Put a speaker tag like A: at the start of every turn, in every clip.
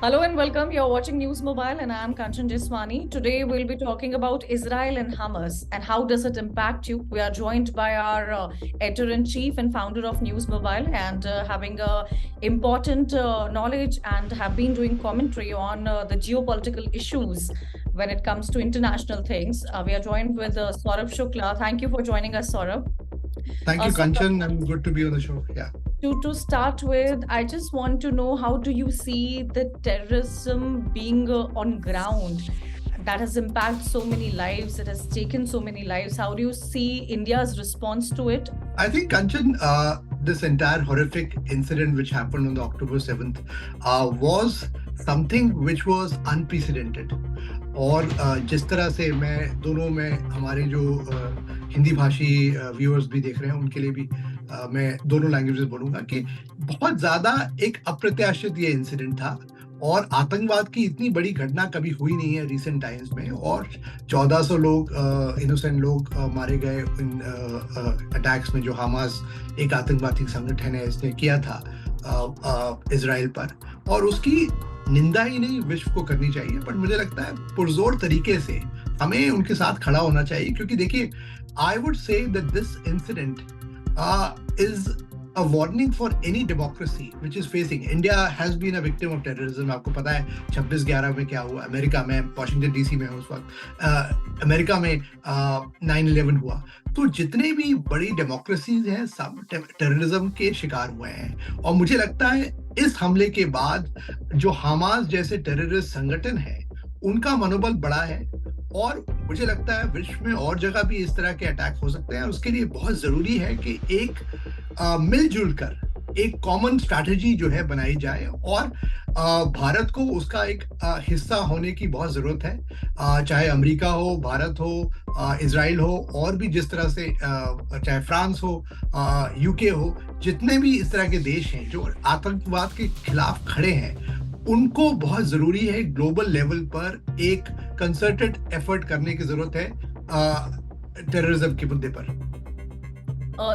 A: Hello and welcome. You're watching News Mobile and I'm Kanchan Jeswani. Today we'll be talking about Israel and Hamas and how does it impact you. We are joined by our editor-in-chief and founder of News Mobile and having important knowledge and have been doing commentary on the geopolitical issues when it comes to international things. We are joined with Saurabh Shukla. Thank you for joining us, Saurabh.
B: Thank you,
A: So
B: Kanchan. I'm good to be on the show. Yeah.
A: to start with, I just want to know, how do you see the terrorism being on ground that has impacted so many lives, it has taken so many lives? How do you see India's response to it?
B: I think, Kanchan, this entire horrific incident which happened on the October 7th was something which was unprecedented. और जिस तरह से मैं दोनों में हमारे जो हिंदी भाषी व्यूअर्स भी देख रहे हैं उनके लिए भी मैं दोनों लैंग्वेजेस बोलूंगा कि बहुत ज्यादा एक अप्रत्याशित ये इंसिडेंट था और आतंकवाद की इतनी बड़ी घटना कभी हुई नहीं है रिसेंट टाइम्स में और 1400 लोग इनोसेंट लोग मारे गए इन अटैक्स में जो हमास एक आतंकवादी संगठन है इसने किया था इजराइल पर और उसकी निंदा ही नहीं विश्व को करनी चाहिए पर मुझे लगता है पुरजोर तरीके से हमें उनके साथ खड़ा होना चाहिए क्योंकि देखिए आई would say that this incident is a warning for any democracy which is facing. India has been a victim of terrorism. आपको पता है 26/11 में क्या हुआ अमेरिका में वॉशिंगटन डीसी में उस वक्त अमेरिका में 9/11 हुआ तो जितने भी बड़ी डेमोक्रेसीज हैं सब टेररिज्म के शिकार हुए हैं और मुझे लगता है इस हमले के बाद जो हमास जैसे टेररिस्ट संगठन है उनका मनोबल बढ़ा है और मुझे लगता है विश्व में और जगह भी इस तरह के अटैक हो सकते हैं और उसके लिए बहुत जरूरी है कि एक मिलजुल कर एक कॉमन स्ट्रैटेजी जो है बनाई जाए और भारत को उसका एक हिस्सा होने की बहुत जरूरत है चाहे अमेरिका हो भारत हो इजराइल हो और भी जिस तरह से चाहे फ्रांस हो यूके हो जितने भी इस तरह के देश हैं जो आतंकवाद के खिलाफ खड़े हैं उनको बहुत जरूरी है ग्लोबल लेवल पर एक कंसर्टेड एफर्ट करने की जरूरत है टेररिज्म के मुद्दे पर।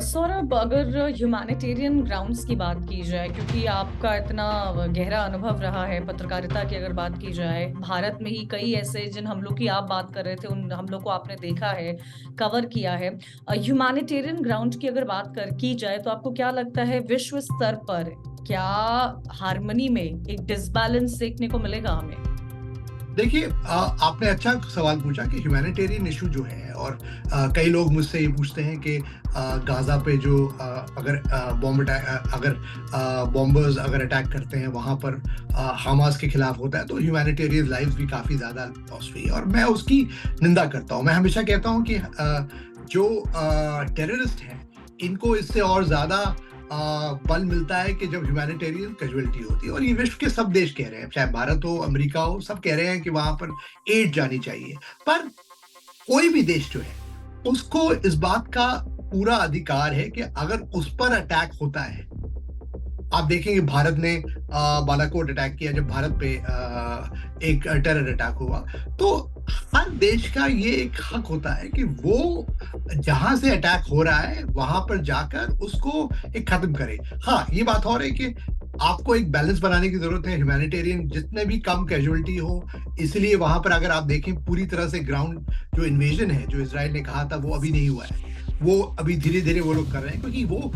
A: सौरभ, अगर ह्यूमैनिटेरियन ग्राउंड्स की बात की जाए, क्योंकि आपका इतना गहरा अनुभव रहा है पत्रकारिता की, अगर बात की जाए भारत में ही कई ऐसे जिन हमलों की आप बात कर रहे थे उन हमलों को आपने देखा है, कवर किया है। ह्यूमैनिटेरियन ग्राउंड की अगर बात की जाए तो आपको क्या लगता है विश्व स्तर पर क्या हार्मनी में एक डिसबैलेंस देखने को मिलेगा हमें?
B: देखिए आपने अच्छा सवाल पूछा कि ह्यूमैनिटेरियन इशू जो है और कई लोग मुझसे ये पूछते हैं कि गाजा पे जो अगर बॉम्बर्स अगर अटैक करते हैं वहाँ पर हमास के खिलाफ होता है तो ह्यूमैनिटेरियन लाइव्स भी काफ़ी ज़्यादा लॉस हुई और मैं उसकी निंदा करता हूँ। मैं हमेशा कहता हूँ कि जो टेररिस्ट हैं इनको इससे और ज़्यादा बल मिलता है कि जब ह्यूमैनिटेरियन कैजुअलिटी होती है और ये विश्व के सब देश कह रहे हैं चाहे भारत हो अमेरिका हो सब कह रहे हैं कि वहां पर एड जानी चाहिए पर कोई भी देश जो है उसको इस बात का पूरा अधिकार है कि अगर उस पर अटैक होता है आप देखेंगे भारत ने बालाकोट अटैक किया जब भारत पे एक टेरर अटैक हुआ तो हर देश का ये एक हक होता है कि वो जहां से अटैक हो रहा है वहां पर जाकर उसको एक खत्म करे। हाँ ये बात और है कि आपको एक बैलेंस बनाने की जरूरत है ह्यूमैनिटेरियन जितने भी कम कैजुअलिटी हो इसलिए वहां पर अगर आप देखें पूरी तरह से ग्राउंड जो इन्वेजन है जो इजराइल ने कहा था वो अभी नहीं हुआ है वो अभी धीरे धीरे वो लोग कर रहे हैं क्योंकि वो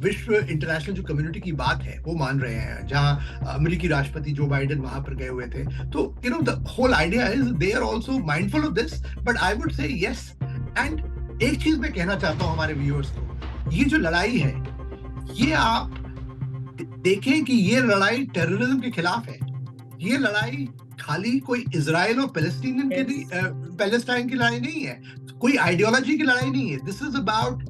B: विश्व इंटरनेशनल जो कम्युनिटी की बात है वो मान रहे हैं जहां अमेरिकी राष्ट्रपति जो बाइडेन वहां पर गए हुए थे तो you know the whole idea is they are also mindful of this but I would say yes and एक चीज मैं कहना चाहता हूं हमारे व्यूअर्स को ये जो लड़ाई है ये आप देखें कि ये लड़ाई टेररिज्म के खिलाफ है ये लड़ाई खाली कोई इजराइल और पैलेस्टाइन की लड़ाई नहीं है कोई आइडियोलॉजी की लड़ाई नहीं है this is about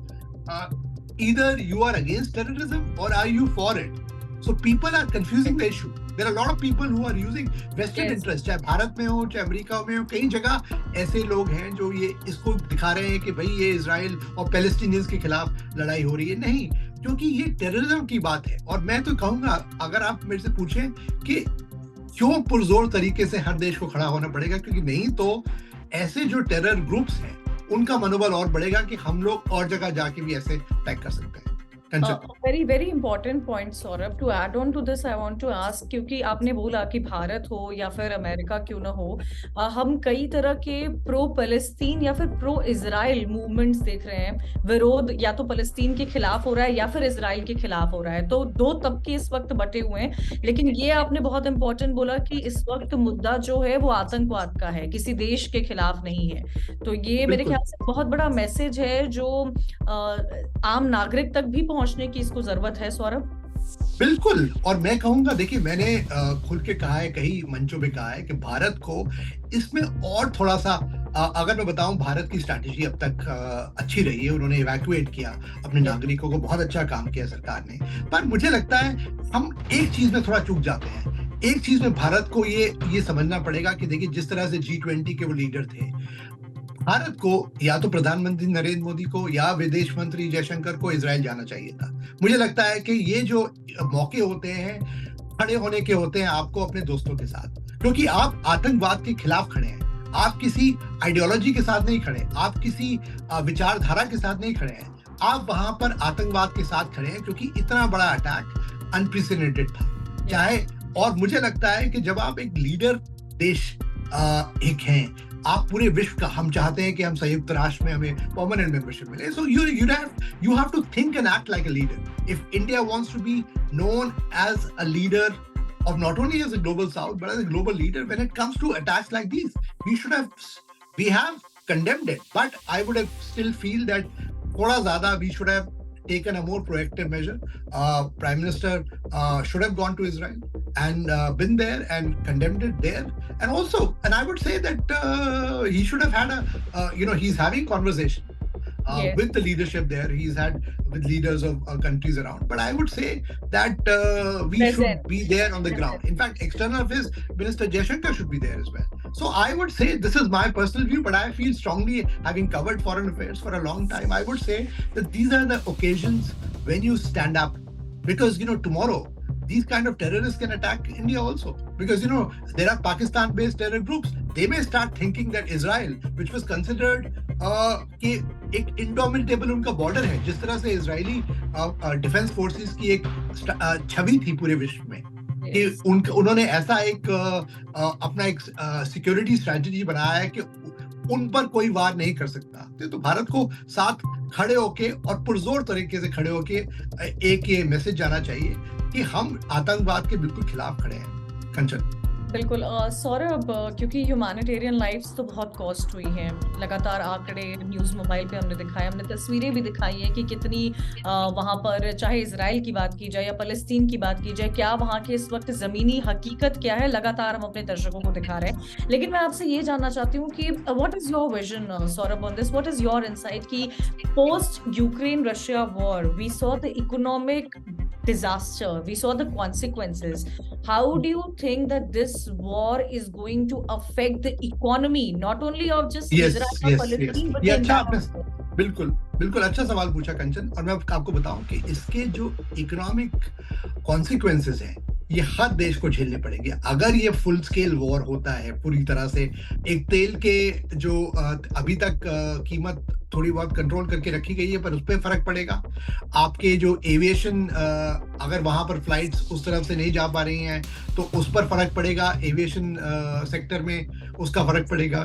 B: either you are against terrorism और are you for it so people are confusing the issue there are lot of people who are using western interest चाहे भारत में हो चाहे अमेरिका में हो कई जगह ऐसे लोग हैं जो ये इसको दिखा रहे हैं कि भाई ये इजराइल और पैलेस्टीनियंस के खिलाफ लड़ाई हो रही है नहीं क्योंकि ये टेररिज्म की बात है और मैं तो कहूंगा अगर आप मेरे से पूछें कि क्यों पुरजोर तरीके से हर देश को खड़ा होना पड़ेगा क्योंकि नहीं तो ऐसे जो टेरर ग्रुप्स हैं उनका मनोबल और बढ़ेगा कि हम लोग और जगह जाके भी ऐसे अटैक कर सकते हैं। Kanchan.
A: Very very important point Saurabh. To add on to this I want to ask, क्योंकि आपने बोला कि भारत हो या फिर अमेरिका क्यों ना हो, हम कई तरह के प्रो फलस्तीन या फिर प्रो इजराइल मूवमेंट्स देख रहे हैं। विरोध या तो फलस्तीन के खिलाफ हो रहा है या फिर इजराइल के खिलाफ हो रहा है, तो दो तबके इस वक्त बटे हुए हैं। लेकिन ये आपने बहुत इंपॉर्टेंट बोला कि इस वक्त मुद्दा जो है वो आतंकवाद का है, किसी देश के खिलाफ नहीं है। तो ये मेरे
B: बिल्कुल
A: ख्याल से बहुत बड़ा मैसेज है जो आम नागरिक तक भी पहुंचने की इसको जरूरत है सौरभ।
B: बिल्कुल। और मैं कहूंगा, देखिए मैंने खुल के कहा है, कई मंचों पे कहा है कि भारत को इसमें और थोड़ा सा, अगर मैं बताऊं, भारत की स्ट्रैटेजी अब तक अच्छी रही है। उन्होंने इवैक्यूएट किया अपने नागरिकों को, बहुत अच्छा काम किया सरकार ने। पर मुझे लगता है हम एक चीज में थोड़ा चूक जाते हैं। एक चीज में भारत को ये समझना पड़ेगा कि देखिए, जिस तरह से G20 के वो लीडर थे, भारत को या तो प्रधानमंत्री नरेंद्र मोदी को या विदेश मंत्री जयशंकर को इजराइल जाना चाहिए था। मुझे लगता है कि ये जो मौके होते हैं, खड़े होने के होते हैं आपको अपने दोस्तों के साथ, क्योंकि आप आतंकवाद के खिलाफ खड़े हैं। आप किसी आइडियोलॉजी के साथ नहीं खड़े, आप किसी विचारधारा के साथ नहीं खड़े हैं, आप वहां पर आतंकवाद के साथ खड़े हैं, क्योंकि इतना बड़ा अटैक अनप्रेसिडेंटेड था। चाहे, और मुझे लगता है कि जब आप एक लीडर देश एक हैं, आप पूरे विश्व का, हम चाहते हैं कि हम संयुक्त राष्ट्र में हमें परमानेंट मेंबरशिप मिले, सो you have to think and act like a leader. If India wants to be known as a leader of not only as a global south but as a global leader when it comes to attacks like these, we have condemned it, but I would have still feel that थोड़ा ज़्यादा we should have taken a more proactive measure. Prime Minister should have gone to Israel and been there and condemned it there. And also, and I would say that he should have had he's having conversation with the leadership there. He's had with leaders of countries around. But I would say that we should be there on the ground. In fact, External Affairs Minister Jaishankar should be there as well. So I would say, this is my personal view, but I feel strongly, having covered foreign affairs for a long time, I would say that these are the occasions when you stand up, because tomorrow these kind of terrorists can attack India also, because there are Pakistan-based terror groups. They may start thinking that Israel, which was considered कि एक indomitable उनका border है, जिस तरह से Israeli defence forces की एक छवि थी पूरे विश्व में, कि उन्होंने ऐसा एक अपना एक सिक्योरिटी स्ट्रेटजी बनाया है कि उन पर कोई वार नहीं कर सकता। तो भारत को साथ खड़े होके और पुरजोर तरीके से खड़े होके एक ये मैसेज जाना चाहिए कि हम आतंकवाद के बिल्कुल खिलाफ खड़े हैं। कंचन।
A: बिल्कुल सौरभ, क्योंकि ह्यूमैनिटेरियन लाइफ्स तो बहुत कॉस्ट हुई हैं। लगातार आंकड़े न्यूज़ मोबाइल पे हमने दिखाए, हमने तस्वीरें भी दिखाई हैं कि कितनी वहाँ पर, चाहे इजराइल की बात की जाए या फलस्तीन की बात की जाए, क्या वहाँ के इस वक्त ज़मीनी हकीकत क्या है, लगातार हम अपने दर्शकों को दिखा रहे हैं। लेकिन मैं आपसे ये जानना चाहती हूँ कि what is your vision Saurabh on this, what is your insight कि post Ukraine Russia war we saw the economic disaster, we saw the consequences. How do you think that this war is going to affect the economy, not only of just Israel or Palestine, but the entire?
B: बिल्कुल अच्छा सवाल पूछा कंचन। और मैं आपको बताऊं कि इसके जो इकोनॉमिक कॉन्सिक्वेंसेस हैं, ये हर देश को झेलने पड़ेंगे अगर ये फुल स्केल वॉर होता है पूरी तरह से। एक तेल के जो अभी तक कीमत थोड़ी बहुत कंट्रोल करके रखी गई है, पर उस पर फर्क पड़ेगा। आपके जो एविएशन, अगर वहां पर फ्लाइट्स उस तरफ से नहीं जा पा रही हैं तो उस पर फर्क पड़ेगा। एविएशन सेक्टर में उसका फर्क पड़ेगा।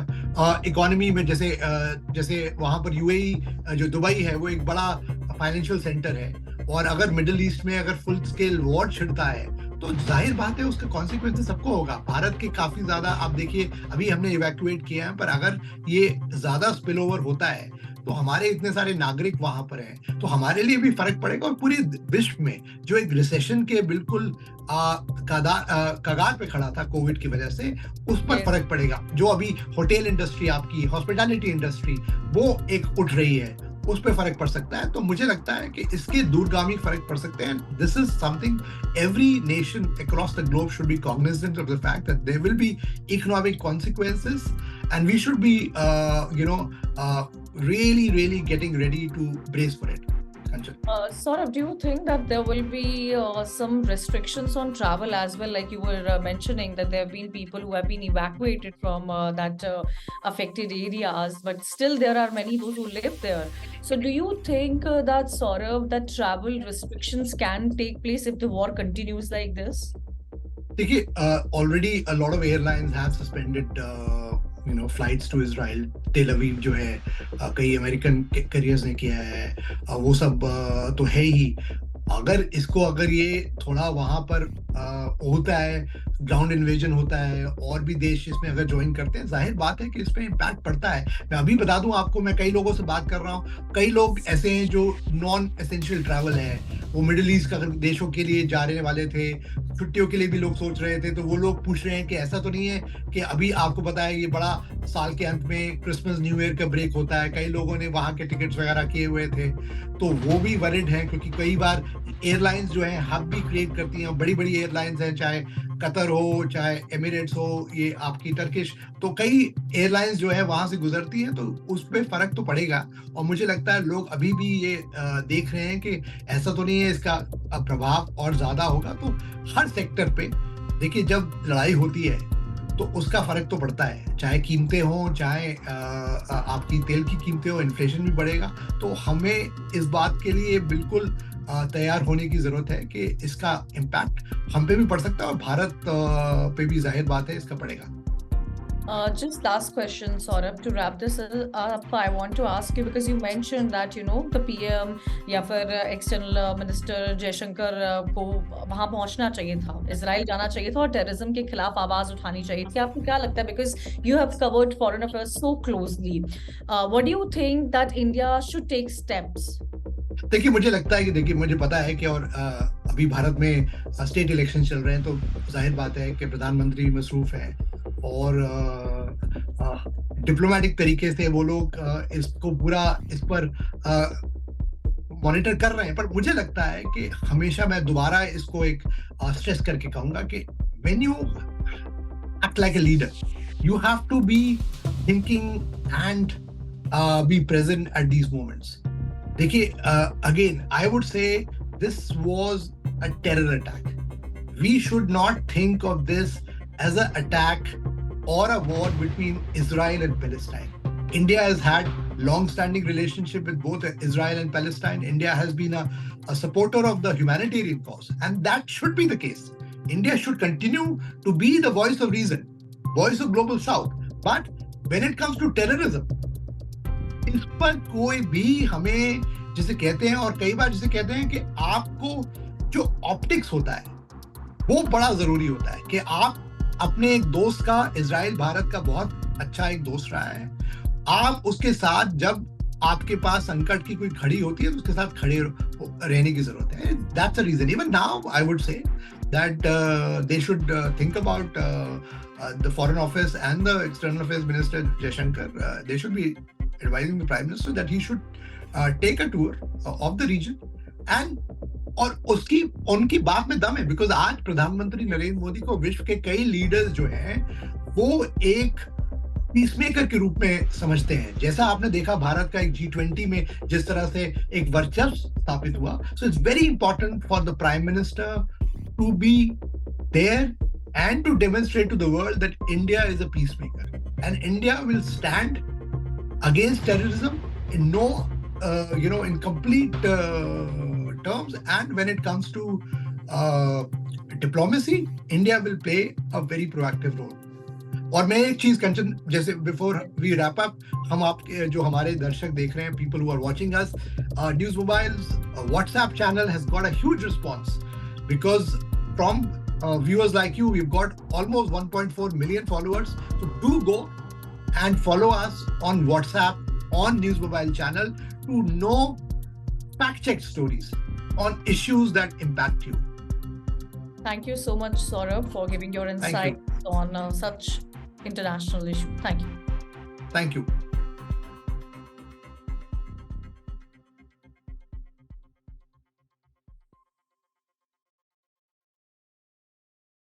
B: इकोनॉमी में जैसे वहां पर यूएई जो दुबई है वो एक बड़ा फाइनेंशियल सेंटर है, और अगर मिडिल ईस्ट में अगर फुल स्केल वॉर छिड़ता है तो जाहिर बात है उसका कॉन्सिक्वेंस सबको होगा। भारत के काफी ज्यादा, आप देखिए अभी हमने इवैक्यूएट किया है, पर अगर ये ज्यादा स्पिल ओवर होता है तो हमारे इतने सारे नागरिक वहां पर हैं, तो हमारे लिए भी फर्क पड़ेगा। और पूरे विश्व में जो एक रिसेशन के बिल्कुल कगार पे खड़ा था कोविड की वजह से, उस पर फर्क पड़ेगा। जो अभी होटल इंडस्ट्री, आपकी हॉस्पिटैलिटी इंडस्ट्री, वो एक उठ रही है, उस पर फर्क पड़ सकता है। तो मुझे लगता है कि इसके दूरगामी फर्क पड़ सकते हैं। This is something every nation across the globe should be cognizant of the fact that there will be economic consequences, and we should be really getting ready to brace for it.
A: Saurabh, do you think that there will be some restrictions on travel as well? Like you were mentioning that there have been people who have been evacuated from that affected areas, but still there are many those who live there. So do you think that, Saurabh, that travel restrictions can take place if the war continues like this?
B: देखिए, already a lot of airlines have suspended flights to Israel. Tel Aviv जो है, कई American carriers ने किया है, वो सब तो है ही। अगर ये थोड़ा वहां पर होता है, ग्राउंड इन्वेजन होता है, और भी देश इसमें अगर ज्वाइन करते हैं, जाहिर बात है कि इस पे इम्पैक्ट पड़ता है। मैं अभी बता दूं आपको, मैं कई लोगों से बात कर रहा हूँ, कई लोग ऐसे हैं जो नॉन एसेंशियल ट्रैवल है, वो मिडिल ईस्ट का देशों के लिए जाने वाले थे, छुट्टियों के लिए भी लोग सोच रहे थे, तो वो लोग पूछ रहे हैं कि ऐसा तो नहीं है कि अभी आपको पता है ये बड़ा साल के अंत में क्रिसमस न्यू ईयर का ब्रेक होता है, कई लोगों ने वहां के टिकट्स वगैरह किए हुए थे, तो वो भी वरिड हैं, क्योंकि कई बार एयरलाइंस जो है हब भी क्रिएट करती हैं, बड़ी बड़ी एयरलाइंस हैं, चाहे कतर हो, चाहे एमिरेट्स हो, ये आपकी टर्किश, तो कई एयरलाइंस जो है वहां से गुजरती हैं, तो उस पर फर्क तो पड़ेगा। और मुझे लगता है लोग अभी भी ये देख रहे हैं कि ऐसा तो नहीं है, इसका प्रभाव और ज्यादा होगा। तो हर सेक्टर पे देखिए, जब लड़ाई होती है तो उसका फर्क तो पड़ता है, चाहे कीमतें हो, चाहे आपकी तेल की कीमतें हो, इन्फ्लेशन भी बढ़ेगा। तो हमें इस बात के लिए बिल्कुल तैयार होने की जरूरत है कि इसका इम्पैक्ट हम पे भी पड़ सकता है, और भारत पे भी जाहिर बात है इसका पड़ेगा।
A: Just last question, Saurabh, to wrap this up, I want to ask you, because you mentioned that, the PM या फिर external minister जयशंकर को वहाँ पहुँचना चाहिए था, इजराइल जाना चाहिए था और टेररिज्म के खिलाफ आवाज उठानी चाहिए थी। आपको क्या लगता है, because you have covered foreign affairs so closely, what do you think that India should take steps?
B: देखिए, मुझे लगता है कि देखिए, मुझे पता है कि और अभी भारत में स्टेट इलेक्शन चल रहे हैं, तो जाहिर बात है कि प्रधानमंत्री मसरूफ है, और डिप्लोमेटिक तरीके से वो लोग इसको पूरा इस पर मॉनिटर कर रहे हैं। पर मुझे लगता है कि हमेशा मैं दोबारा इसको एक स्ट्रेस करके कहूंगा कि when you act like a leader, you have to be thinking and be present at these moments. देखिए, again I would say this was a terror attack. We should not think of this as an attack or a war between Israel and Palestine. India has had long-standing relationship with both Israel and Palestine. India has been a supporter of the humanitarian cause, and that should be the case. India should continue to be the voice of reason, voice of global south. But when it comes to terrorism, इस पर कोई भी हमें जिसे कहते हैं, और कई बार जिसे कहते हैं कि आपको जो ऑप्टिक्स होता है वो बड़ा जरूरी होता है, कि आप अपने एक दोस्त का, इजराइल भारत का बहुत अच्छा एक दोस्त रहा है, आप उसके साथ जब आपके पास संकट की कोई खड़ी होती है तो उसके साथ खड़े रहने की जरूरत है। That's the reason. Even now I would say that they should think about the foreign office and the external affairs minister Jaishankar, they should be advising the prime minister that he should take a tour of the region, and और उनकी बात में दम है, because आज प्रधानमंत्री नरेंद्र मोदी को विश्व के कई लीडर्स जो हैं वो एक पीसमेकर के रूप में समझते हैं। जैसा आपने देखा भारत का एक G20 में जिस तरह से एक वर्चस्व स्थापित हुआ। So it's very important for the prime minister to be there and to demonstrate to the world that India is a peacemaker, and India will stand against terrorism in in complete terms, and when it comes to diplomacy, India will play a very proactive role. और मैं एक चीज कंचन, जैसे before we wrap up, हम आपके जो हमारे दर्शक देख रहे हैं, people who are watching us, news mobiles WhatsApp channel has got a huge response, because from viewers like you, we've got almost 1.4 million followers. So do go and follow us on WhatsApp, on News Mobile channel, to know fact-check stories on issues that impact you.
A: Thank you so much, Saurabh, for giving your insights on such international issue. Thank you.
B: Thank you.